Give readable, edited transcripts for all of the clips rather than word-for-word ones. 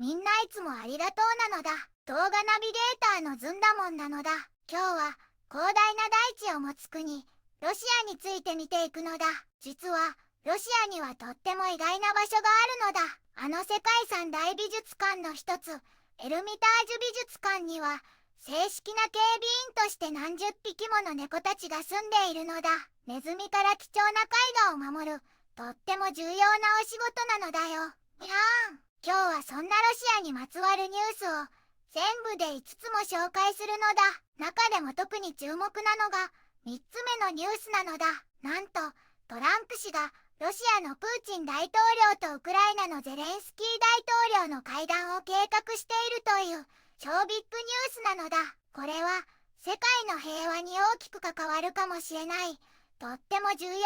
みんないつもありがとうなのだ。動画ナビゲーターのずんだもんなのだ。今日は広大な大地を持つ国、ロシアについて見ていくのだ。実は、ロシアにはとっても意外な場所があるのだ。あの世界三大美術館の一つ、エルミタージュ美術館には、正式な警備員として何十匹もの猫たちが住んでいるのだ。ネズミから貴重な絵画を守る、とっても重要なお仕事なのだよ。今日はそんなロシアにまつわるニュースを全部で5つも紹介するのだ。中でも特に注目なのが3つ目のニュースなのだ。なんとトランプ氏がロシアのプーチン大統領とウクライナのゼレンスキー大統領の会談を計画しているという超ビッグニュースなのだ。これは世界の平和に大きく関わるかもしれないとっても重要なニュ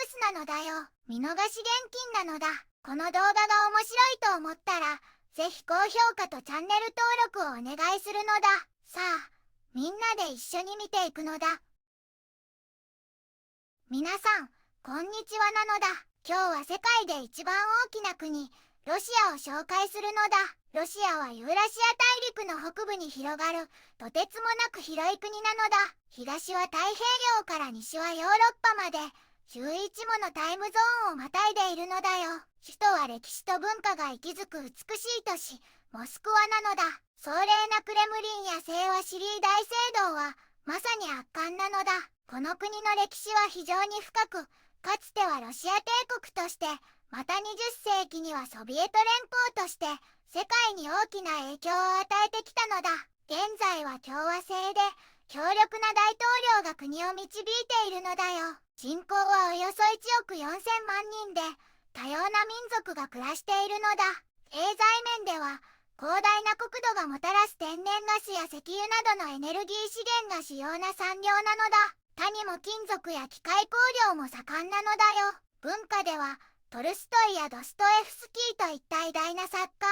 ースなのだよ。見逃し厳禁なのだ。この動画が面白いと思ったらぜひ高評価とチャンネル登録をお願いするのだ。さあみんなで一緒に見ていくのだ。皆さんこんにちはなのだ。今日は世界で一番大きな国ロシアを紹介するのだ。ロシアはユーラシア大陸の北部に広がるとてつもなく広い国なのだ。東は太平洋から西はヨーロッパまで11ものタイムゾーンをまたいでいるのだよ。首都は歴史と文化が息づく美しい都市モスクワなのだ。壮麗なクレムリンや聖和シリー大聖堂はまさに圧巻なのだ。この国の歴史は非常に深く、かつてはロシア帝国として、また20世紀にはソビエト連邦として世界に大きな影響を与えてきたのだ。現在は共和制で強力な大統領が国を導いているのだよ。人口はおよそ1億4,000万人で多様な民族が暮らしているのだ。経済面では広大な国土がもたらす天然ガスや石油などのエネルギー資源が主要な産業なのだ。他にも金属や機械工業も盛んなのだよ。文化ではトルストイやドストエフスキーといった偉大な作家、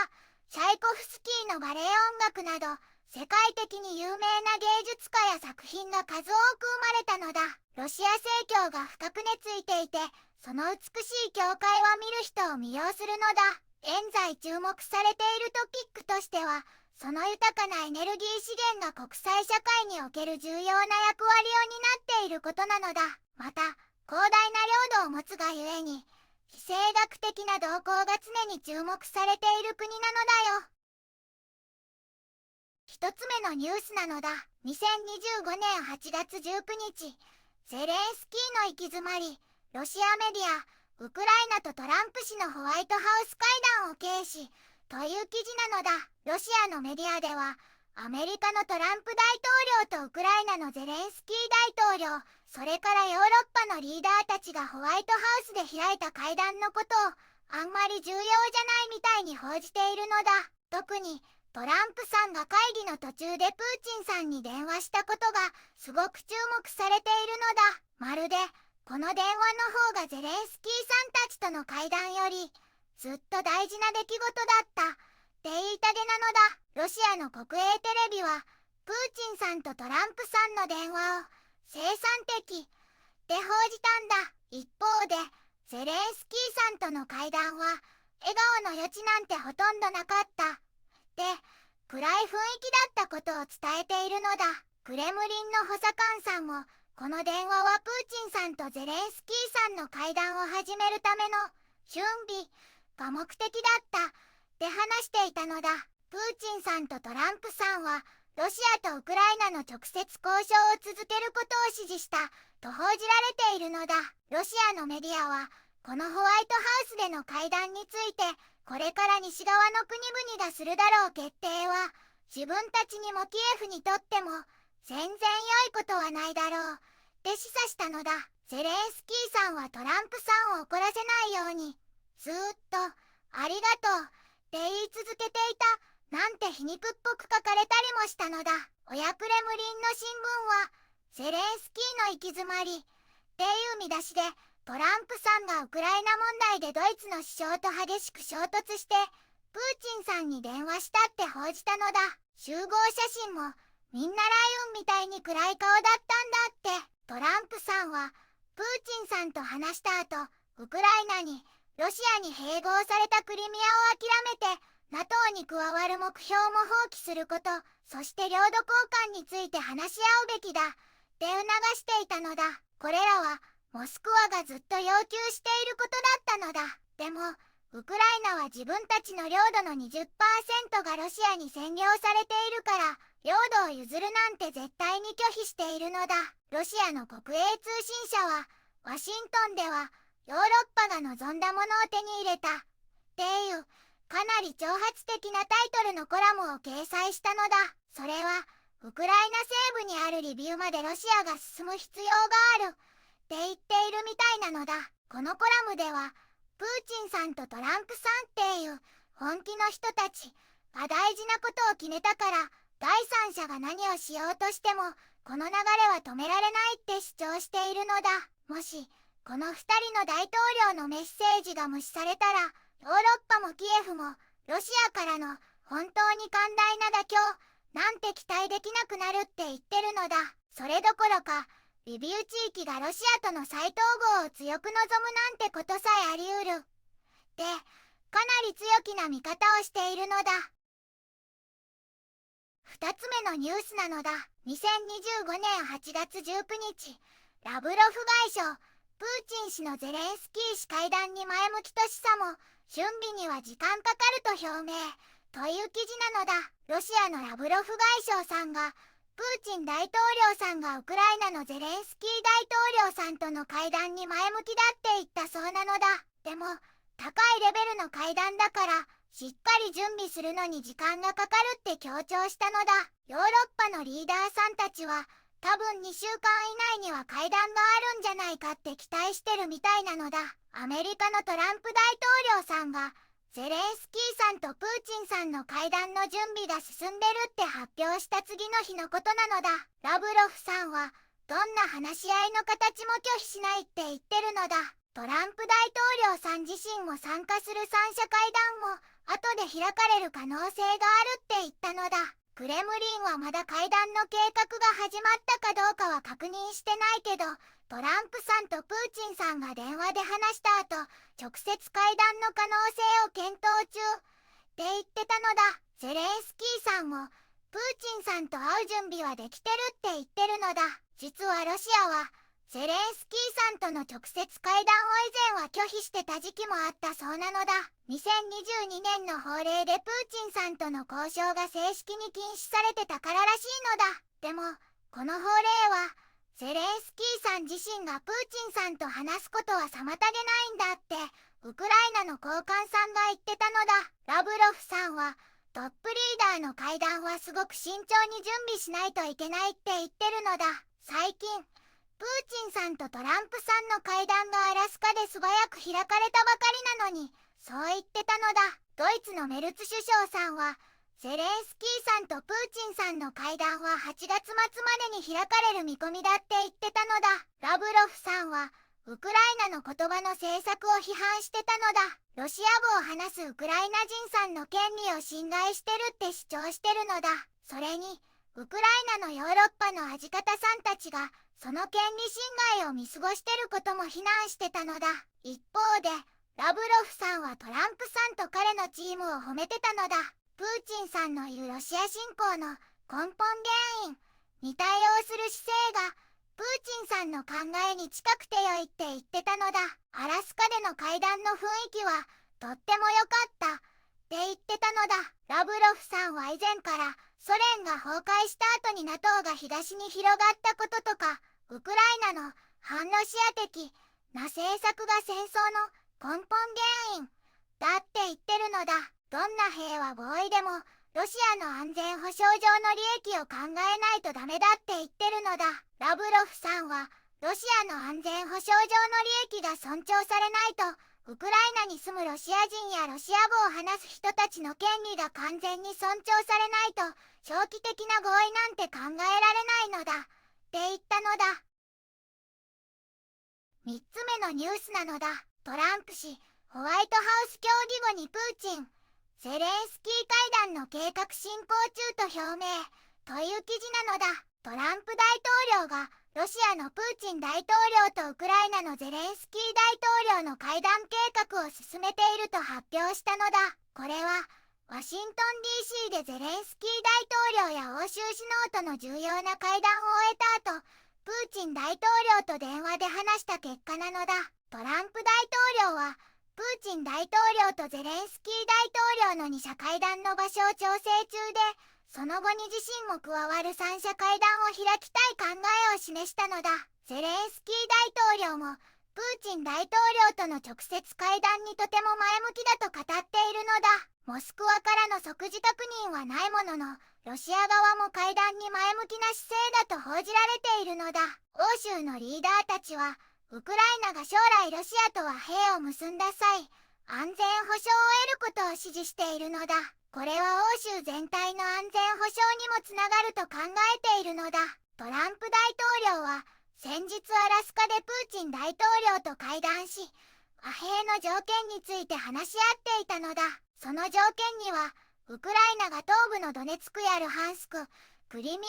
チャイコフスキーのバレエ音楽など世界的に有名な芸術家や作品が数多く生まれたのだ。ロシア正教が深く根付いていて、その美しい教会は見る人を魅了するのだ。現在注目されているトピックとしては、その豊かなエネルギー資源が国際社会における重要な役割を担っていることなのだ。また、広大な領土を持つがゆえに、地政学的な動向が常に注目されている国なのだよ。一つ目のニュースなのだ。2025年8月19日、ゼレンスキーの行き詰まり、ロシアメディア、ウクライナとトランプ氏のホワイトハウス会談を軽視という記事なのだ。ロシアのメディアでは、アメリカのトランプ大統領とウクライナのゼレンスキー大統領、それからヨーロッパのリーダーたちがホワイトハウスで開いた会談のことをあんまり重要じゃないみたいに報じているのだ。特にトランプさんが会議の途中でプーチンさんに電話したことがすごく注目されているのだ。まるでこの電話の方がゼレンスキーさんたちとの会談よりずっと大事な出来事だったって言いたげなのだ。ロシアの国営テレビはプーチンさんとトランプさんの電話を生産的で報じたんだ。一方でゼレンスキーさんとの会談は笑顔の余地なんてほとんどなかったで暗い雰囲気だったことを伝えているのだ。クレムリンの補佐官さんもこの電話はプーチンさんとゼレンスキーさんの会談を始めるための準備が目的だったって話していたのだ。プーチンさんとトランプさんはロシアとウクライナの直接交渉を続けることを指示したと報じられているのだ。ロシアのメディアはこのホワイトハウスでの会談についてこれから西側の国々がするだろう決定は自分たちにもキエフにとっても全然良いことはないだろうって示唆したのだ。ゼレンスキーさんはトランプさんを怒らせないようにずーっとありがとうって言い続けていたなんて皮肉っぽく書かれたりもしたのだ。親クレムリンの新聞はゼレンスキーの行き詰まりっていう見出しでトランプさんがウクライナ問題でドイツの首相と激しく衝突してプーチンさんに電話したって報じたのだ。集合写真もみんな雷雲みたいに暗い顔だったんだって。トランプさんはプーチンさんと話した後ウクライナにロシアに併合されたクリミアを諦めて NATO に加わる目標も放棄すること、そして領土交換について話し合うべきだって促していたのだ。これらはモスクワがずっと要求していることだったのだ。でもウクライナは自分たちの領土の 20% がロシアに占領されているから領土を譲るなんて絶対に拒否しているのだ。ロシアの国営通信社はワシントンではヨーロッパが望んだものを手に入れたっていうかなり挑発的なタイトルのコラムを掲載したのだ。それはウクライナ西部にあるリビウまでロシアが進む必要があるって言っているみたいなのだ。このコラムではプーチンさんとトランプさんっていう本気の人たちが大事なことを決めたから第三者が何をしようとしてもこの流れは止められないって主張しているのだ。もしこの2人の大統領のメッセージが無視されたらヨーロッパもキエフもロシアからの本当に寛大な妥協なんて期待できなくなるって言ってるのだ。それどころかリビウ地域がロシアとの再統合を強く望むなんてことさえあり得るってかなり強気な見方をしているのだ。2つ目のニュースなのだ。2025年8月19日、ラブロフ外相、プーチン氏のゼレンスキー氏会談に前向きとしさも、準備には時間かかると表明、という記事なのだ。ロシアのラブロフ外相さんが、プーチン大統領さんがウクライナのゼレンスキー大統領さんとの会談に前向きだって言ったそうなのだ。でも、高いレベルの会談だから、しっかり準備するのに時間がかかるって強調したのだ。ヨーロッパのリーダーさんたちは、多分2週間以内には会談があるんじゃないかって期待してるみたいなのだ。アメリカのトランプ大統領さんが、ゼレンスキーさんとプーチンさんの会談の準備が進んでるって発表した次の日のことなのだ。ラブロフさんは、どんな話し合いの形も拒否しないって言ってるのだ。トランプ大統領さん自身も参加する三者会談も、後で開かれる可能性があるって言ったのだ。クレムリンはまだ会談の計画が始まったかどうかは確認してないけど、トランプさんとプーチンさんが電話で話した後、直接会談の可能性を検討中って言ってたのだ。ゼレンスキーさんも、プーチンさんと会う準備はできてるって言ってるのだ。実はロシアは、ゼレンスキーさんとの直接会談を以前は拒否してた時期もあったそうなのだ。2022年の法令でプーチンさんとの交渉が正式に禁止されてたかららしいのだ。でも、この法令は、ゼレンスキーさん自身がプーチンさんと話すことは妨げないんだって、ウクライナの高官さんが言ってたのだ。ラブロフさんは、トップリーダーの会談はすごく慎重に準備しないといけないって言ってるのだ。最近、プーチンさんとトランプさんの会談がアラスカで素早く開かれたばかりなのに、そう言ってたのだ。ドイツのメルツ首相さんは、ゼレンスキーさんとプーチンさんの会談は8月末までに開かれる見込みだって言ってたのだ。ラブロフさんは、ウクライナの言葉の政策を批判してたのだ。ロシア語を話すウクライナ人さんの権利を侵害してるって主張してるのだ。それに、ウクライナのヨーロッパの味方さんたちが、その権利侵害を見過ごしてることも非難してたのだ。一方で、ラブロフさんはトランプさんと彼のチームを褒めてたのだ。プーチンさんの言うロシア侵攻の根本原因に対応する姿勢が、プーチンさんの考えに近くて良いって言ってたのだ。アラスカでの会談の雰囲気は、とっても良かったって言ってたのだ。ラブロフさんは以前から、ソ連が崩壊した後に NATO が東に広がったこととか、ウクライナの反ロシア的な政策が戦争の根本原因だって言ってるのだ。どんな平和合意でもロシアの安全保障上の利益を考えないとダメだって言ってるのだ。ラブロフさんはロシアの安全保障上の利益が尊重されないとウクライナに住むロシア人やロシア語を話す人たちの権利が完全に尊重されないと長期的な合意なんて考えられないのだって言ったのだ。3つ目のニュースなのだ。トランプ氏、ホワイトハウス協議後にプーチン、ゼレンスキー会談の計画進行中と表明という記事なのだ。トランプ大統領がロシアのプーチン大統領とウクライナのゼレンスキー大統領の会談計画を進めていると発表したのだ。これはワシントン DC でゼレンスキー大統領や欧州首脳との重要な会談を終えた後、プーチン大統領と電話で話した結果なのだ。トランプ大統領はプーチン大統領とゼレンスキー大統領の2者会談の場所を調整中で、その後に自身も加わる3者会談を開きたい考えを示したのだ。ゼレンスキー大統領もプーチン大統領との直接会談にとても前向きだと語っているのだ。モスクワからの即時確認はないものの、ロシア側も会談に前向きな姿勢だと報じられているのだ。欧州のリーダーたちは、ウクライナが将来ロシアと和平を結んだ際、安全保障を得ることを指示しているのだ。これは欧州全体の安全保障にもつながると考えているのだ。トランプ大統領は、先日アラスカでプーチン大統領と会談し、和平の条件について話し合っていたのだ。その条件には、ウクライナが東部のドネツクやルハンスク、クリミア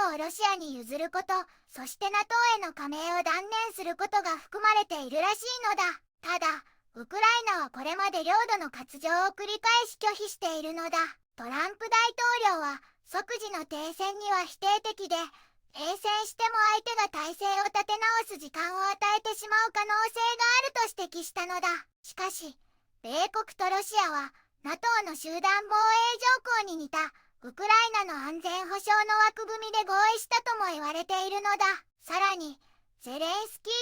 半島をロシアに譲ること、そして NATO への加盟を断念することが含まれているらしいのだ。ただ、ウクライナはこれまで領土の割譲を繰り返し拒否しているのだ。トランプ大統領は、即時の停戦には否定的で、停戦しても相手が体制を立て直す時間を与えてしまう可能性があると指摘したのだ。しかし、米国とロシアは、NATO の集団防衛条項に似たウクライナの安全保障の枠組みで合意したとも言われているのだ。さらに、ゼレンスキー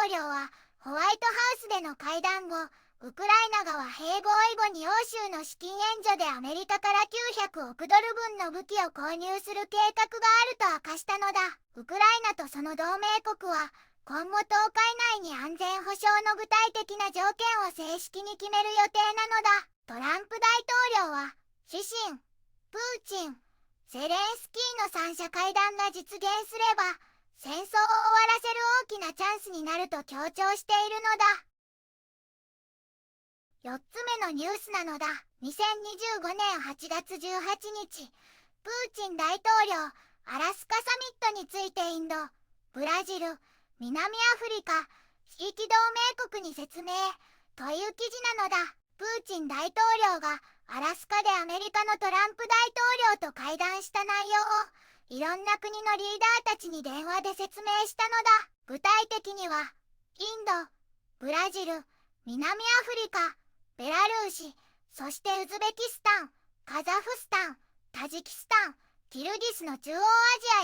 大統領はホワイトハウスでの会談後、ウクライナが和平合意後に欧州の資金援助でアメリカから900億ドル分の武器を購入する計画があると明かしたのだ。ウクライナとその同盟国は、今後10日以内に安全保障の具体的な条件を正式に決める予定なのだ。トランプ大統領は、シシン、プーチン、ゼレンスキーの3者会談が実現すれば、戦争を終わらせる大きなチャンスになると強調しているのだ。4つ目のニュースなのだ。2025年8月18日、プーチン大統領、アラスカサミットについてインド、ブラジル、南アフリカ、地域同盟国に説明、という記事なのだ。プーチン大統領がアラスカでアメリカのトランプ大統領と会談した内容をいろんな国のリーダーたちに電話で説明したのだ。具体的には、インド、ブラジル、南アフリカ、ベラルーシ、そしてウズベキスタン、カザフスタン、タジキスタン、キルギスの中央ア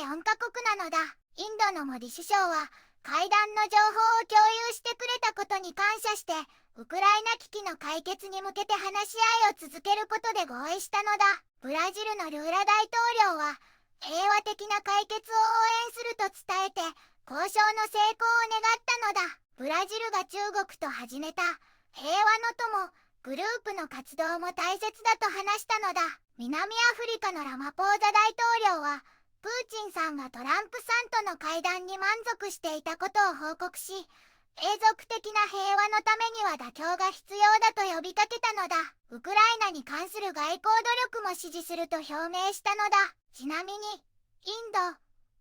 ジア4カ国なのだ。インドのモディ首相は会談の情報を共有してくれたことに感謝して、ウクライナ危機の解決に向けて話し合いを続けることで合意したのだ。ブラジルのルーラ大統領は、平和的な解決を応援すると伝えて、交渉の成功を願ったのだ。ブラジルが中国と始めた平和の友グループの活動も大切だと話したのだ。南アフリカのラマポーザ大統領は、プーチンさんがトランプさんとの会談に満足していたことを報告し、永続的な平和のためには妥協が必要だと呼びかけたのだ。ウクライナに関する外交努力も支持すると表明したのだ。ちなみに、インド、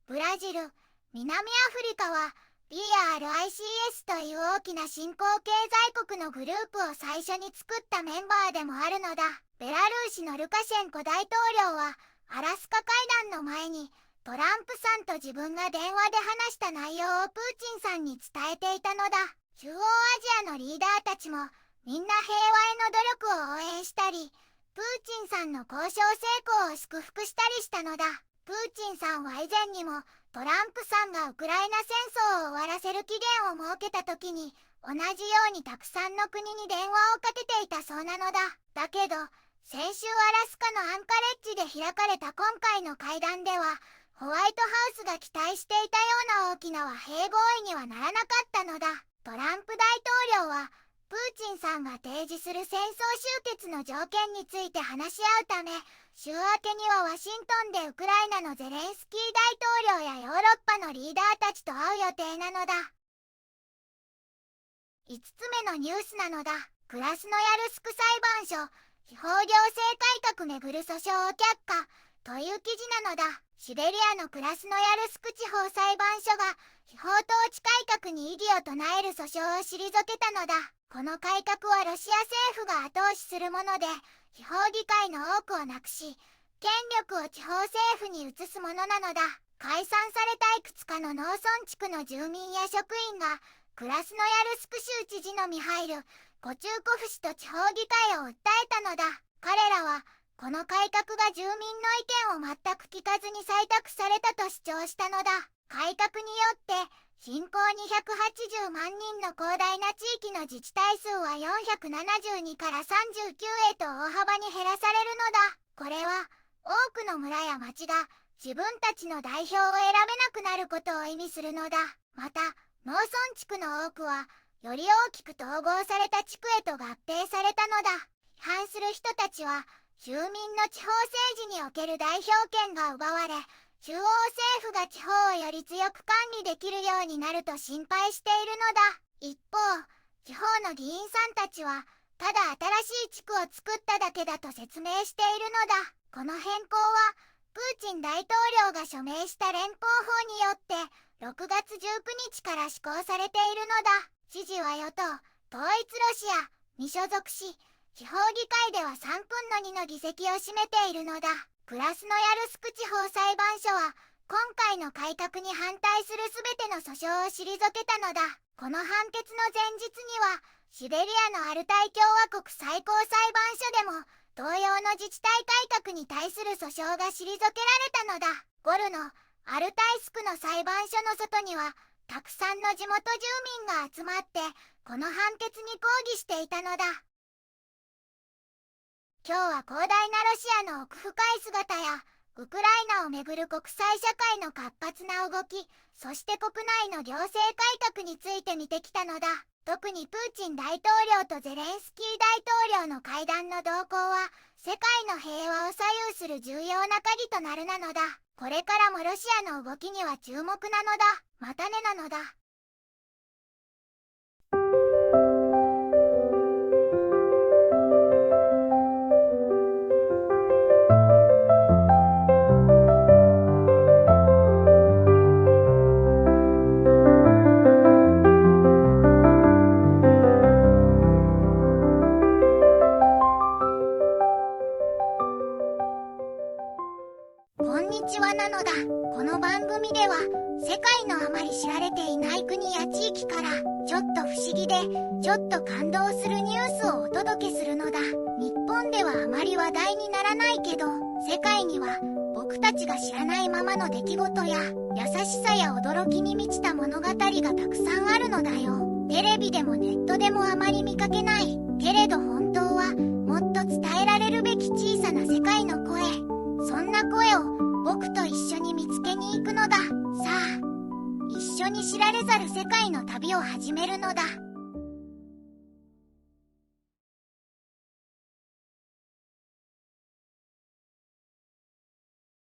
ブラジル、南アフリカは、BRICS という大きな新興経済国のグループを最初に作ったメンバーでもあるのだ。ベラルーシのルカシェンコ大統領は、アラスカ会談の前に、トランプさんと自分が電話で話した内容をプーチンさんに伝えていたのだ。中央アジアのリーダーたちもみんな平和への努力を応援したり、プーチンさんの交渉成功を祝福したりしたのだ。プーチンさんは以前にもトランプさんがウクライナ戦争を終わらせる期限を設けた時に同じようにたくさんの国に電話をかけていたそうなのだ。だけど先週アラスカのアンカレッジで開かれた今回の会談ではホワイトハウスが期待していたような大きな和平合意にはならなかったのだ。トランプ大統領はプーチンさんが提示する戦争終結の条件について話し合うため、週明けにはワシントンでウクライナのゼレンスキー大統領やヨーロッパのリーダーたちと会う予定なのだ。5つ目のニュースなのだ。クラスノヤルスク裁判所、司法行政改革めぐる訴訟を却下という記事なのだ。シベリアのクラスノヤルスク地方裁判所が司法統治改革に異議を唱える訴訟を退けたのだ。この改革はロシア政府が後押しするもので、地方議会の多くをなくし、権力を地方政府に移すものなのだ。解散されたいくつかの農村地区の住民や職員がクラスノヤルスク州知事のミハイル・コチューコフ氏と地方議会を訴えたのだ。彼らはこの改革が住民の意見を全く聞かずに採択されたと主張したのだ。改革によって人口280万人の広大な地域の自治体数は472から39へと大幅に減らされるのだ。これは多くの村や町が自分たちの代表を選べなくなることを意味するのだ。また農村地区の多くはより大きく統合された地区へと合併されたのだ。批判する人たちは住民の地方政治における代表権が奪われ、中央政府が地方をより強く管理できるようになると心配しているのだ。一方、地方の議員さんたちはただ新しい地区を作っただけだと説明しているのだ。この変更はプーチン大統領が署名した連邦法によって6月19日から施行されているのだ。知事は与党、統一ロシアに所属し、地方議会では3分の2の議席を占めているのだ。クラスノヤルスク地方裁判所は今回の改革に反対するすべての訴訟を退けたのだ。この判決の前日にはシベリアのアルタイ共和国最高裁判所でも同様の自治体改革に対する訴訟が退けられたのだ。ゴルのアルタイスクの裁判所の外にはたくさんの地元住民が集まってこの判決に抗議していたのだ。今日は広大なロシアの奥深い姿やウクライナをめぐる国際社会の活発な動き、そして国内の行政改革について見てきたのだ。特にプーチン大統領とゼレンスキー大統領の会談の動向は世界の平和を左右する重要な鍵となるなのだ。これからもロシアの動きには注目なのだ。またねなのだ。こんにちはなのだ。この番組では世界のあまり知られていない国や地域からちょっと不思議でちょっと感動するニュースをお届けするのだ。日本ではあまり話題にならないけど、世界には僕たちが知らないままの出来事や優しさや驚きに満ちた物語がたくさんあるのだよ。テレビでもネットでもあまり見かけない。けれど本当はもっと伝えられるべき小さな世界の声。そんな声を僕と一緒に見つけに行くのだ。さあ、一緒に知られざる世界の旅を始めるのだ。